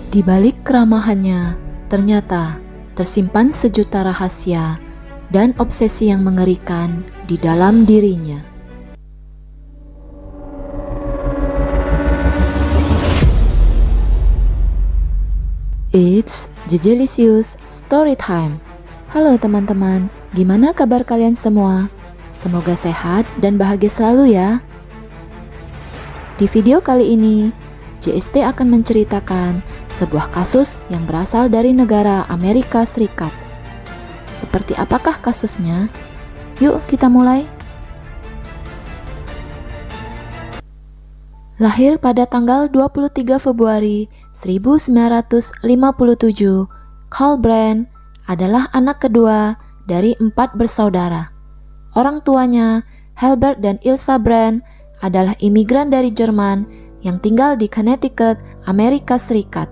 Di balik keramahannya, ternyata tersimpan sejuta rahasia dan obsesi yang mengerikan di dalam dirinya. It's Jejelisius Storytime. Halo teman-teman, gimana kabar kalian semua? Semoga sehat dan bahagia selalu ya. Di video kali ini, JST akan menceritakan sebuah kasus yang berasal dari negara Amerika Serikat. Seperti apakah kasusnya? Yuk kita mulai. Lahir pada tanggal 23 Februari 1957, Carl Brand adalah anak kedua dari 4 bersaudara. Orang tuanya, Helbert dan Ilsa Brand, adalah imigran dari Jerman yang tinggal di Connecticut, Amerika Serikat.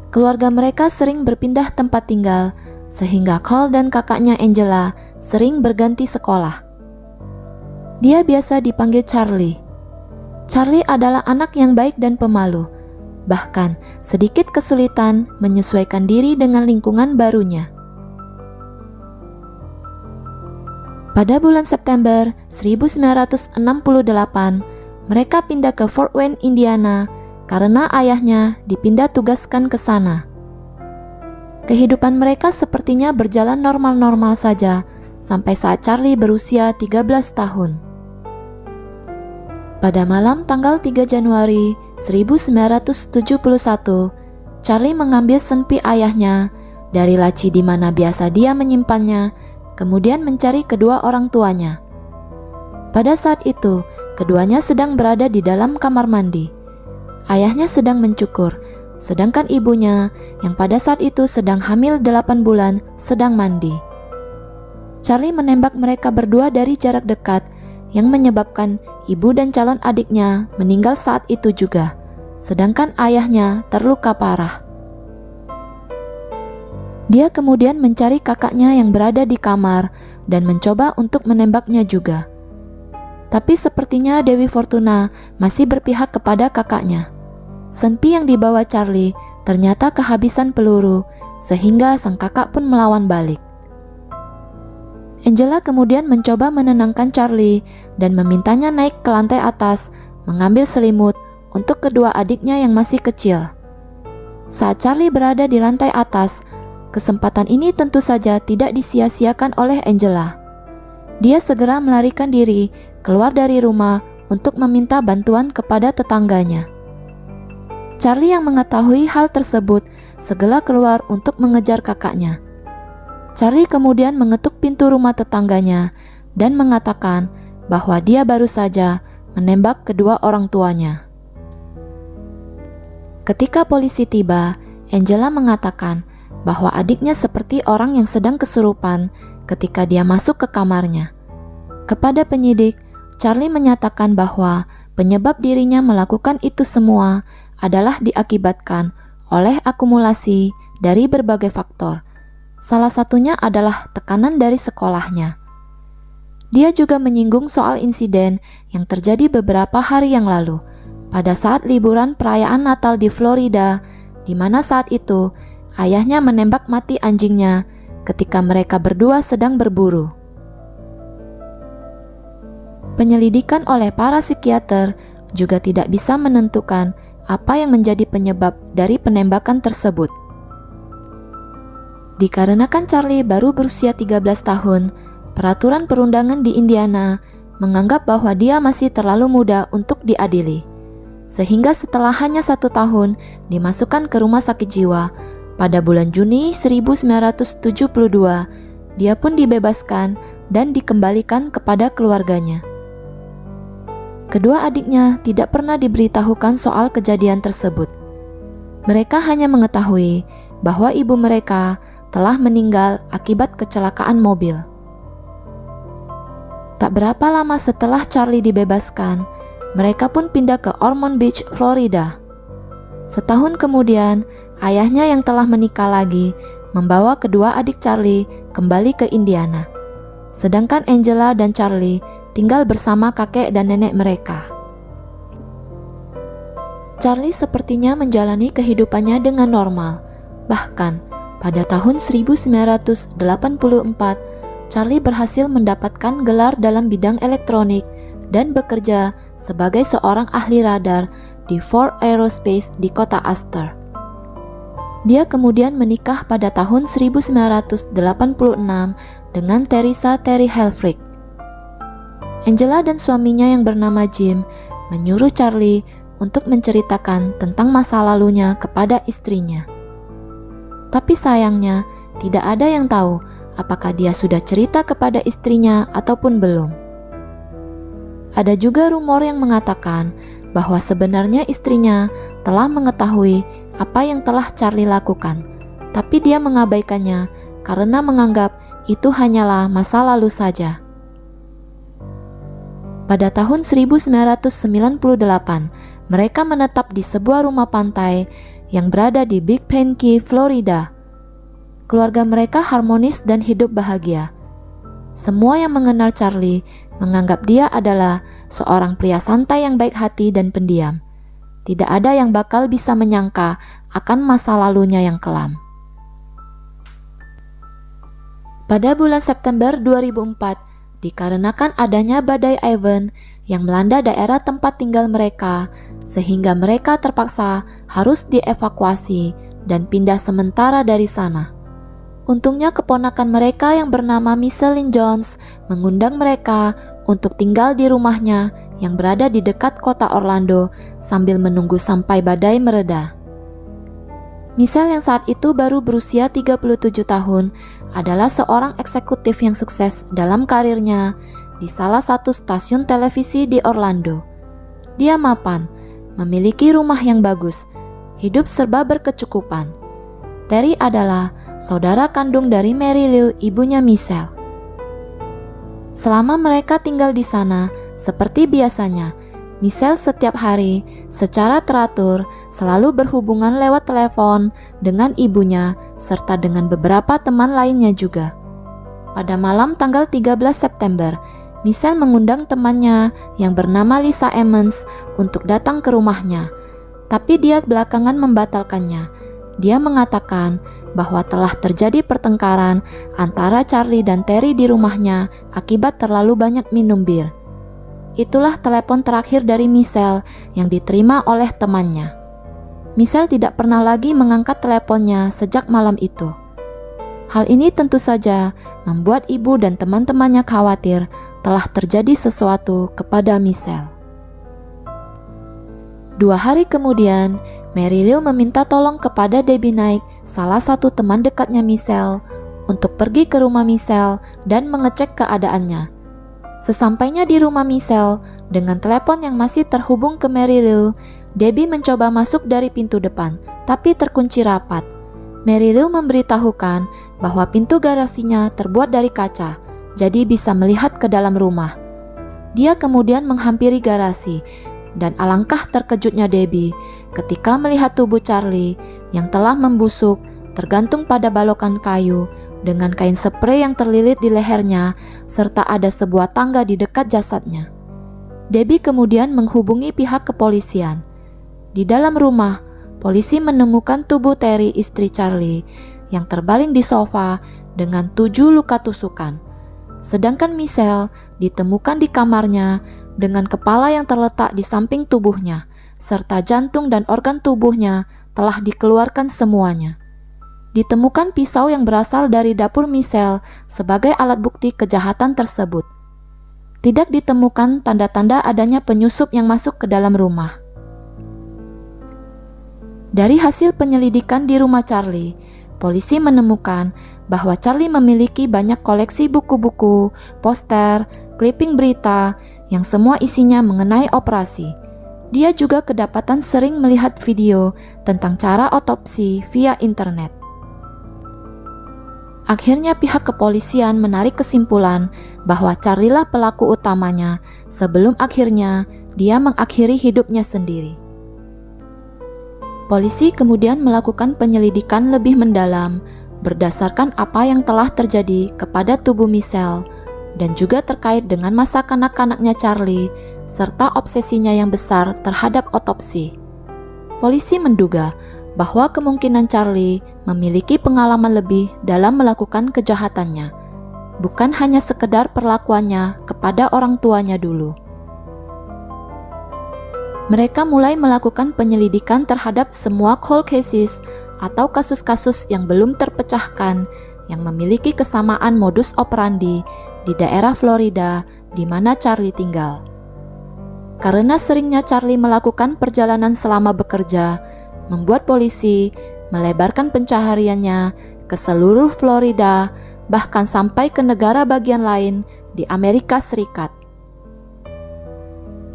Keluarga mereka sering berpindah tempat tinggal, sehingga Carl dan kakaknya Angela sering berganti sekolah. Dia biasa dipanggil Charlie. Charlie adalah anak yang baik dan pemalu, bahkan sedikit kesulitan menyesuaikan diri dengan lingkungan barunya. Pada bulan September 1968, mereka pindah ke Fort Wayne, Indiana, karena ayahnya dipindah tugaskan ke sana. Kehidupan mereka sepertinya berjalan normal-normal saja, sampai saat Charlie berusia 13 tahun. Pada malam tanggal 3 Januari 1971, Charlie mengambil senpi ayahnya dari laci di mana biasa dia menyimpannya, kemudian mencari kedua orang tuanya. Pada saat itu, keduanya sedang berada di dalam kamar mandi. Ayahnya sedang mencukur, sedangkan ibunya yang pada saat itu sedang hamil 8 bulan sedang mandi. Charlie menembak mereka berdua dari jarak dekat, yang menyebabkan ibu dan calon adiknya meninggal saat itu juga, sedangkan ayahnya terluka parah. Dia kemudian mencari kakaknya yang berada di kamar dan mencoba untuk menembaknya juga. Tapi sepertinya Dewi Fortuna masih berpihak kepada kakaknya. Senpi yang dibawa Charlie ternyata kehabisan peluru, sehingga sang kakak pun melawan balik. Angela kemudian mencoba menenangkan Charlie dan memintanya naik ke lantai atas, mengambil selimut untuk kedua adiknya yang masih kecil. Saat Charlie berada di lantai atas, kesempatan ini tentu saja tidak disia-siakan oleh Angela. Dia segera melarikan diri keluar dari rumah untuk meminta bantuan kepada tetangganya. Charlie yang mengetahui hal tersebut segera keluar untuk mengejar kakaknya. Charlie kemudian mengetuk pintu rumah tetangganya dan mengatakan bahwa dia baru saja menembak kedua orang tuanya. Ketika polisi tiba, Angela mengatakan bahwa adiknya seperti orang yang sedang kesurupan ketika dia masuk ke kamarnya. Kepada penyidik, Charlie menyatakan bahwa penyebab dirinya melakukan itu semua adalah diakibatkan oleh akumulasi dari berbagai faktor. Salah satunya adalah tekanan dari sekolahnya. Dia juga menyinggung soal insiden yang terjadi beberapa hari yang lalu, pada saat liburan perayaan Natal di Florida, di mana saat itu ayahnya menembak mati anjingnya ketika mereka berdua sedang berburu. Penyelidikan oleh para psikiater juga tidak bisa menentukan apa yang menjadi penyebab dari penembakan tersebut. Dikarenakan Charlie baru berusia 13 tahun, peraturan perundangan di Indiana menganggap bahwa dia masih terlalu muda untuk diadili. Sehingga setelah hanya 1 tahun dimasukkan ke rumah sakit jiwa, pada bulan Juni 1972, dia pun dibebaskan dan dikembalikan kepada keluarganya. Kedua adiknya tidak pernah diberitahukan soal kejadian tersebut. Mereka hanya mengetahui bahwa ibu mereka telah meninggal akibat kecelakaan mobil. Tak berapa lama setelah Charlie dibebaskan, mereka pun pindah ke Ormond Beach, Florida. Setahun kemudian, ayahnya yang telah menikah lagi membawa kedua adik Charlie kembali ke Indiana. Sedangkan Angela dan Charlie tinggal bersama kakek dan nenek mereka. Charlie sepertinya menjalani kehidupannya dengan normal. Bahkan, pada tahun 1984, Charlie berhasil mendapatkan gelar dalam bidang elektronik dan bekerja sebagai seorang ahli radar di Ford Aerospace di kota Astor. Dia kemudian menikah pada tahun 1986 dengan Teresa Terry Helfrich. Angela dan suaminya yang bernama Jim menyuruh Charlie untuk menceritakan tentang masa lalunya kepada istrinya. Tapi sayangnya, tidak ada yang tahu apakah dia sudah cerita kepada istrinya ataupun belum. Ada juga rumor yang mengatakan bahwa sebenarnya istrinya telah mengetahui apa yang telah Charlie lakukan, tapi dia mengabaikannya karena menganggap itu hanyalah masa lalu saja. Pada tahun 1998, mereka menetap di sebuah rumah pantai yang berada di Big Pine Key, Florida. Keluarga mereka harmonis dan hidup bahagia. Semua yang mengenal Charlie menganggap dia adalah seorang pria santai yang baik hati dan pendiam. Tidak ada yang bakal bisa menyangka akan masa lalunya yang kelam. Pada bulan September 2004, dikarenakan adanya badai Ivan yang melanda daerah tempat tinggal mereka, sehingga mereka terpaksa harus dievakuasi dan pindah sementara dari sana. Untungnya keponakan mereka yang bernama Micheline Jones mengundang mereka untuk tinggal di rumahnya yang berada di dekat kota Orlando sambil menunggu sampai badai mereda. Michelle yang saat itu baru berusia 37 tahun adalah seorang eksekutif yang sukses dalam karirnya di salah satu stasiun televisi di Orlando. Dia mapan, memiliki rumah yang bagus, hidup serba berkecukupan. Terry adalah saudara kandung dari Mary Lou, ibunya Michelle. Selama mereka tinggal di sana, seperti biasanya, Michelle setiap hari secara teratur selalu berhubungan lewat telepon dengan ibunya serta dengan beberapa teman lainnya juga. Pada malam tanggal 13 September, Michelle mengundang temannya yang bernama Lisa Emmons untuk datang ke rumahnya, tapi dia belakangan membatalkannya. Dia mengatakan bahwa telah terjadi pertengkaran antara Charlie dan Terry di rumahnya akibat terlalu banyak minum bir. Itulah telepon terakhir dari Michelle yang diterima oleh temannya. Michelle tidak pernah lagi mengangkat teleponnya sejak malam itu. Hal ini tentu saja membuat ibu dan teman-temannya khawatir telah terjadi sesuatu kepada Michelle. 2 hari kemudian, Mary Lou meminta tolong kepada Debbie Knight, salah satu teman dekatnya Michelle, untuk pergi ke rumah Michelle dan mengecek keadaannya. Sesampainya di rumah Michelle, dengan telepon yang masih terhubung ke Mary Lou, Debbie mencoba masuk dari pintu depan, tapi terkunci rapat. Mary Lou memberitahukan bahwa pintu garasinya terbuat dari kaca, jadi bisa melihat ke dalam rumah. Dia kemudian menghampiri garasi, dan alangkah terkejutnya Debbie ketika melihat tubuh Charlie yang telah membusuk tergantung pada balokan kayu dengan kain sprei yang terlilit di lehernya serta ada sebuah tangga di dekat jasadnya. Debbie kemudian menghubungi pihak kepolisian. Di dalam rumah, polisi menemukan tubuh Terry, istri Charlie, yang terbaring di sofa dengan 7 luka tusukan. Sedangkan Michelle ditemukan di kamarnya dengan kepala yang terletak di samping tubuhnya, serta jantung dan organ tubuhnya telah dikeluarkan semuanya. Ditemukan pisau yang berasal dari dapur Michelle sebagai alat bukti kejahatan tersebut. Tidak ditemukan tanda-tanda adanya penyusup yang masuk ke dalam rumah. Dari hasil penyelidikan di rumah Charlie, polisi menemukan bahwa Charlie memiliki banyak koleksi buku-buku, poster, clipping berita, yang semua isinya mengenai operasi. Dia juga kedapatan sering melihat video tentang cara otopsi via internet. Akhirnya pihak kepolisian menarik kesimpulan bahwa Charlie lah pelaku utamanya sebelum akhirnya dia mengakhiri hidupnya sendiri. Polisi kemudian melakukan penyelidikan lebih mendalam berdasarkan apa yang telah terjadi kepada tubuh Michelle dan juga terkait dengan masa kanak-kanaknya Charlie serta obsesinya yang besar terhadap otopsi. polisi menduga bahwa kemungkinan Charlie memiliki pengalaman lebih dalam melakukan kejahatannya, bukan hanya sekedar perlakuannya kepada orang tuanya dulu. Mereka mulai melakukan penyelidikan terhadap semua cold cases atau kasus-kasus yang belum terpecahkan yang memiliki kesamaan modus operandi di daerah Florida di mana Charlie tinggal. Karena seringnya Charlie melakukan perjalanan selama bekerja, membuat polisi melebarkan pencahariannya ke seluruh Florida, bahkan sampai ke negara bagian lain di Amerika Serikat.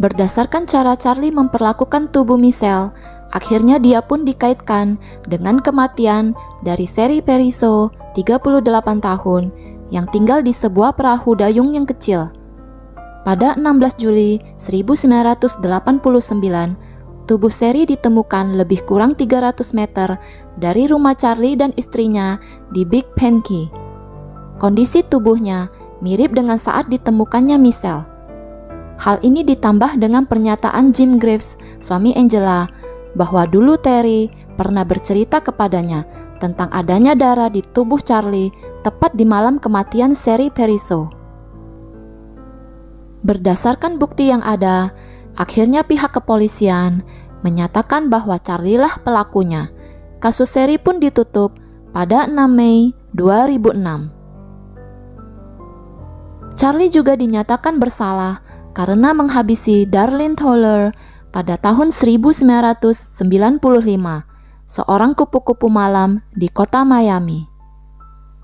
Berdasarkan cara Charlie memperlakukan tubuh Michelle, akhirnya dia pun dikaitkan dengan kematian dari Sherry Periso, 38 tahun, yang tinggal di sebuah perahu dayung yang kecil. Pada 16 Juli 1989, tubuh Sherry ditemukan lebih kurang 300 meter dari rumah Charlie dan istrinya di Big Pankey. Kondisi tubuhnya mirip dengan saat ditemukannya Michelle. Hal ini ditambah dengan pernyataan Jim Graves, suami Angela, bahwa dulu Terry pernah bercerita kepadanya tentang adanya darah di tubuh Charlie tepat di malam kematian Sherry Periso. Berdasarkan bukti yang ada, akhirnya pihak kepolisian menyatakan bahwa Charlie lah pelakunya. Kasus Sherry pun ditutup pada 6 Mei 2006. Charlie juga dinyatakan bersalah karena menghabisi Darlene Toller pada tahun 1995, seorang kupu-kupu malam di kota Miami.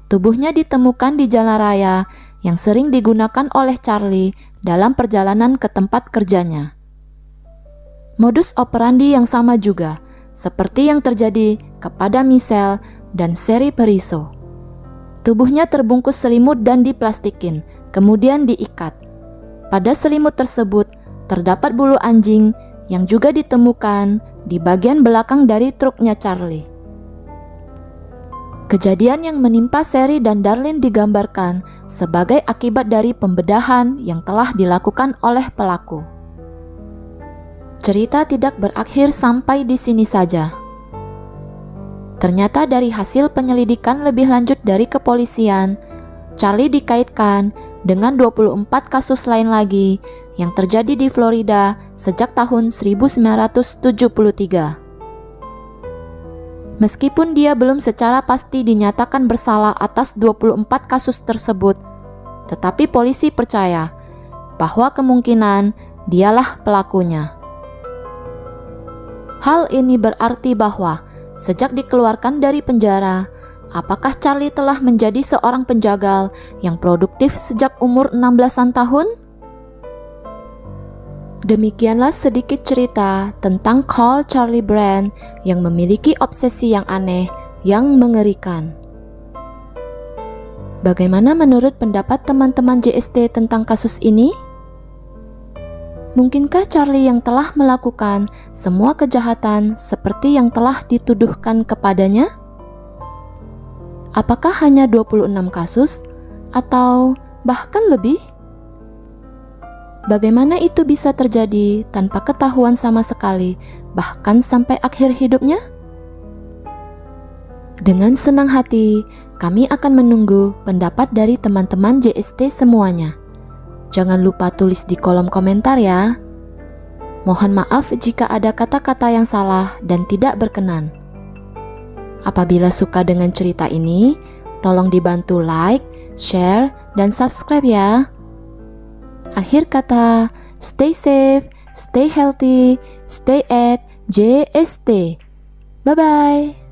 Tubuhnya ditemukan di jalan raya yang sering digunakan oleh Charlie dalam perjalanan ke tempat kerjanya. Modus operandi yang sama juga, seperti yang terjadi kepada Michelle dan Sherry Periso. Tubuhnya terbungkus selimut dan diplastikin, kemudian diikat. Pada selimut tersebut terdapat bulu anjing yang juga ditemukan di bagian belakang dari truknya Charlie. Kejadian yang menimpa Sherry dan Darlene digambarkan sebagai akibat dari pembedahan yang telah dilakukan oleh pelaku. Cerita tidak berakhir sampai di sini saja. Ternyata dari hasil penyelidikan lebih lanjut dari kepolisian, Charlie dikaitkan dengan 24 kasus lain lagi yang terjadi di Florida sejak tahun 1973. Meskipun dia belum secara pasti dinyatakan bersalah atas 24 kasus tersebut, tetapi polisi percaya bahwa kemungkinan dialah pelakunya. Hal ini berarti bahwa sejak dikeluarkan dari penjara, apakah Charlie telah menjadi seorang penjagal yang produktif sejak umur 16-an tahun? Demikianlah sedikit cerita tentang Carl Charlie Brand yang memiliki obsesi yang aneh, yang mengerikan. Bagaimana menurut pendapat teman-teman JST tentang kasus ini? Mungkinkah Charlie yang telah melakukan semua kejahatan seperti yang telah dituduhkan kepadanya? Apakah hanya 26 kasus atau bahkan lebih? Bagaimana itu bisa terjadi tanpa ketahuan sama sekali, bahkan sampai akhir hidupnya? Dengan senang hati, kami akan menunggu pendapat dari teman-teman JST semuanya. Jangan lupa tulis di kolom komentar ya. Mohon maaf jika ada kata-kata yang salah dan tidak berkenan. Apabila suka dengan cerita ini, tolong dibantu like, share, dan subscribe ya. Akhir kata, stay safe, stay healthy, stay at JST. Bye-bye.